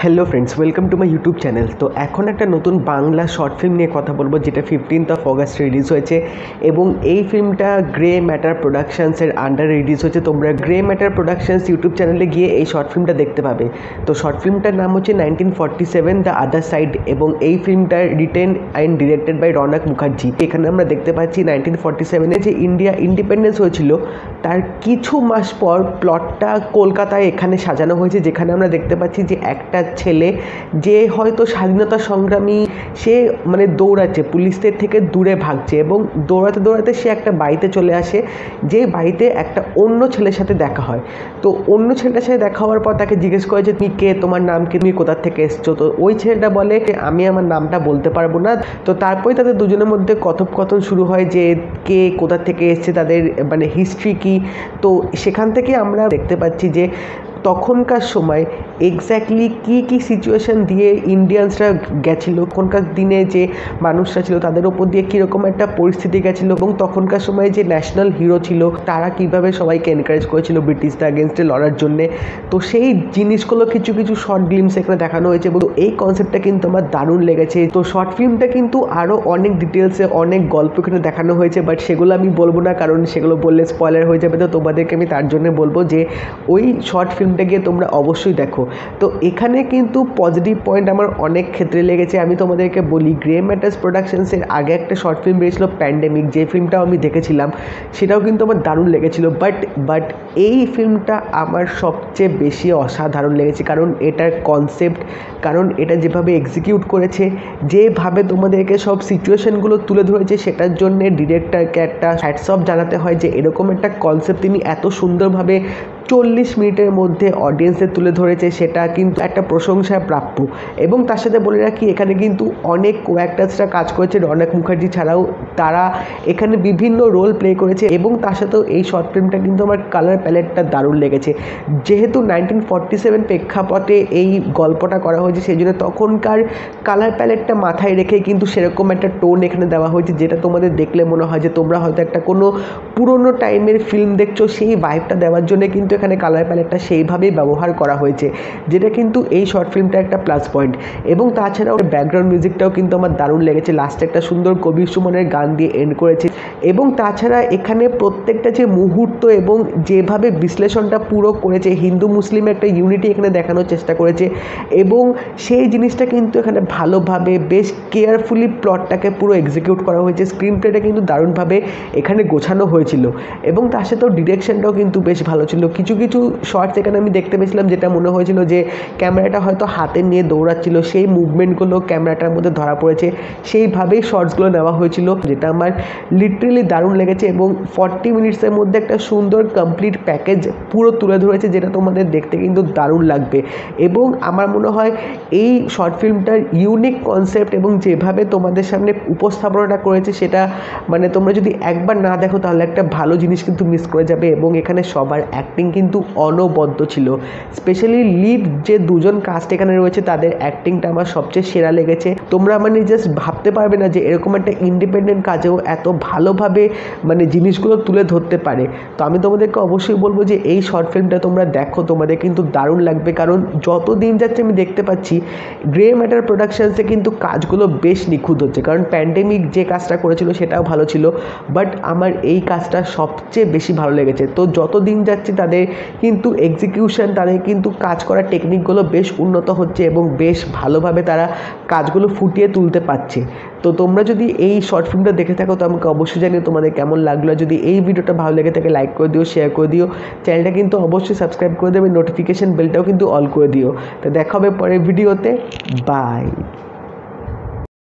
Hello friends, welcome to my YouTube channel. তো এখন একটা নতুন বাংলা শর্ট ফিল্ম নিয়ে কথা বলবো, যেটা 15th অগস্ট রিলিজ হয়েছে এবং এই ফিল্মটা গ্রে ম্যাটার প্রোডাকশানসের আন্ডারে রিলিজ হয়েছে। তোমরা গ্রে ম্যাটার প্রোডাকশানস ইউটিউব চ্যানেলে গিয়ে এই শর্ট ফিল্মটা দেখতে পাবে। তো শর্ট ফিল্মটার নাম হচ্ছে 1947 দ্য আদার সাইড এবং এই ফিল্মটা written and directed by Ronak Mukherjee. এখানে আমরা দেখতে পাচ্ছি 1947-এ যে ইন্ডিয়া ইন্ডিপেন্ডেন্স হয়েছিল তার কিছু মাস পর প্লটটা কলকাতায় এখানে সাজানো হয়েছে, যেখানে আমরা দেখতে পাচ্ছি যে একটা ছেলে যে হয়তো স্বাধীনতা সংগ্রামী, সে মানে দৌড়াচ্ছে, পুলিশদের থেকে দূরে ভাগছে এবং দৌড়াতে দৌড়াতে সে একটা বাড়িতে চলে আসে, যে বাড়িতে একটা অন্য ছেলের সাথে দেখা হয়। তো অন্য ছেলেটার সাথে দেখা হওয়ার পর তাকে জিজ্ঞেস করে যে তুমি কে, তোমার নাম কি, তুমি কোথা থেকে এসছো। তো ওই ছেলেটা বলে আমি আমার নামটা বলতে পারবো না। তো তারপরে তাদের দুজনের মধ্যে কথোপকথন শুরু হয় যে কে কোথা থেকে এসছে, তাদের মানে হিস্ট্রি কি। তো সেখান থেকে আমরা দেখতে পাচ্ছি যে তখনকার সময় এক্স্যাক্টলি কী সিচুয়েশান দিয়ে ইন্ডিয়ানসরা গেছিলো, তখনকার দিনে যে মানুষরা ছিল তাদের ওপর দিয়ে কীরকম একটা পরিস্থিতি গেছিলো এবং তখনকার সময় যে ন্যাশনাল হিরো ছিল তারা কীভাবে সবাইকে এনকারেজ করেছিল ব্রিটিশদের এগেনস্টে লড়ার জন্যে। তো সেই জিনিসগুলো কিছু কিছু শর্ট গ্লিমস এখানে দেখানো হয়েছে এবং এই কনসেপ্টটা কিন্তু আমার দারুণ লেগেছে। তো শর্ট ফিল্মটা কিন্তু আরও অনেক ডিটেলসে অনেক গল্প এখানে দেখানো হয়েছে, বাট সেগুলো আমি বলবো না, কারণ সেগুলো বললে স্পয়লার হয়ে যাবে। তো তোমাদেরকে আমি তার জন্য বলবো যে ওই শর্ট ফিল্মটা গিয়ে তোমরা অবশ্যই দেখো। তো এখানে কিন্তু পজিটিভ পয়েন্ট আমার অনেক ক্ষেত্রে লেগেছে। আমি তোমাদেরকে বলি, গ্রে ম্যাটার্স প্রোডাকশনসের আগে একটা শর্ট ফিল্ম বেরিয়েছিল প্যান্ডেমিক, যে ফিল্মটাও আমি দেখেছিলাম, সেটাও কিন্তু আমার দারুণ লেগেছিল। বাট এই ফিল্মটা আমার সবচেয়ে বেশি অসাধারণ লেগেছে, কারণ এটার কনসেপ্ট, কারণ এটা যেভাবে এক্সিকিউট করেছে, যেভাবে তোমাদেরকে সব সিচুয়েশনগুলো তুলে ধরেছে, সেটার জন্যে ডিরেক্টরকে একটা হ্যাটস অফ জানাতে হয় যে এরকম একটা কনসেপ্ট তিনি এত সুন্দরভাবে 40 মিনিটের মধ্যে অডিয়েন্সের তুলে ধরেছে, সেটা কিন্তু একটা প্রশংসায় প্রাপ্য। এবং তার সাথে বলে রাখি, এখানে কিন্তু অনেক কো অ্যাক্টার্সরা কাজ করেছে রনক মুখার্জি ছাড়াও, তারা এখানে বিভিন্ন রোল প্লে করেছে। এবং তার সাথেও এই শর্ট ফিল্মটা কিন্তু আমার কালার প্যালেটটা দারুণ লেগেছে। যেহেতু 1947 প্রেক্ষাপটে এই গল্পটা করা হয়েছে, সেই জন্য তখনকার কালার প্যালেটটা মাথায় রেখে কিন্তু সেরকম একটা টোন এখানে দেওয়া হয়েছে, যেটা তোমাদের দেখলে মনে হয় যে তোমরা হয়তো একটা কোনো পুরোনো টাইমের ফিল্ম দেখছো, সেই ভাইবটা দেওয়ার জন্য কিন্তু এখানে কালার প্যালেটটা সেইভাবেই ব্যবহার করা হয়েছে, যেটা কিন্তু এই শর্ট ফিল্মটা একটা প্লাস পয়েন্ট। এবং তাছাড়াও ব্যাকগ্রাউন্ড মিউজিকটাও কিন্তু আমার দারুণ লেগেছে, লাস্টে একটা সুন্দর কবির সুমনের গান দিয়ে এন্ড করেছে। এবং তাছাড়া এখানে প্রত্যেকটা যে মুহূর্ত এবং যেভাবে বিশ্লেষণটা পুরো করেছে, হিন্দু মুসলিমের একটা ইউনিটি এখানে দেখানোর চেষ্টা করেছে এবং সেই জিনিসটা কিন্তু এখানে ভালোভাবে বেশ কেয়ারফুলি প্লটটাকে পুরো এক্সিকিউট করা হয়েছে। স্ক্রিন প্লেটা কিন্তু দারুণভাবে এখানে গোছানো হয়েছিল এবং তার সাথেও ডিরেকশনটাও কিন্তু বেশ ভালো ছিল। কিছু কিছু শর্টস এখানে আমি দেখতে পেয়েছিলাম যেটা মনে হয়েছিল যে ক্যামেরাটা হয়তো হাতে নিয়ে দৌড়াচ্ছিল, সেই মুভমেন্টগুলো ক্যামেরাটার মধ্যে ধরা পড়েছে, সেইভাবেই শর্টসগুলো নেওয়া হয়েছিল, যেটা আমার লিটারেলি দারুণ লেগেছে। এবং 40 মিনিটসের মধ্যে একটা সুন্দর কমপ্লিট প্যাকেজ পুরো তুলে ধরেছে, যেটা তোমাদের দেখতে কিন্তু দারুণ লাগবে। এবং আমার মনে হয় এই শর্ট ফিল্মটার ইউনিক কনসেপ্ট এবং যেভাবে তোমাদের সামনে উপস্থাপনাটা করেছে, সেটা মানে তোমরা যদি একবার না দেখো তাহলে একটা ভালো জিনিস কিন্তু মিস করে যাবে। এবং এখানে সবার অ্যাক্টিং কিন্তু অনবদ্য ছিল, স্পেশালি লিড যে দুজন কাস্ট এখানে রয়েছে তাদের অ্যাক্টিংটা আমার সবচেয়ে সেরা লেগেছে। তোমরা মানে জাস্ট ভাবতে পারবে না যে এরকম একটা ইন্ডিপেন্ডেন্ট কাজেও এত ভালোভাবে মানে জিনিসগুলো তুলে ধরতে পারে। তো আমি তোমাদেরকে অবশ্যই বলবো যে এই শর্ট ফিল্মটা তোমরা দেখো, তোমাদের কিন্তু দারুণ লাগবে। কারণ যত দিন যাচ্ছে আমি দেখতে পাচ্ছি গ্রে ম্যাটার প্রোডাকশনসে কিন্তু কাজগুলো বেশ নিখুঁত হচ্ছে, কারণ প্যান্ডেমিক যে কাজটা করেছিল সেটাও ভালো ছিল, বাট আমার এই কাজটা সবচেয়ে বেশি ভালো লেগেছে। তো যত দিন যাচ্ছে তাদের কিন্তু এক্সিকিউশন, তাদের কিন্তু কাজ করার টেকনিকগুলো বেশ উন্নত হচ্ছে এবং বেশ ভালোভাবে তারা কাজগুলো ফুটিয়ে তুলতে পারছে। তো তোমরা যদি এই শর্ট ফিল্মটা দেখে থাকো তো আমাকে অবশ্যই জানিও তোমাদের কেমন লাগলো। যদি এই ভিডিওটা ভালো লেগে থাকে লাইক করে দিও, শেয়ার করে দিও, চ্যানেলটা কিন্তু অবশ্যই সাবস্ক্রাইব করে দেবে, নোটিফিকেশান বেলটাও কিন্তু অল করে দিও। তো দেখা হবে পরের ভিডিওতে, বাই।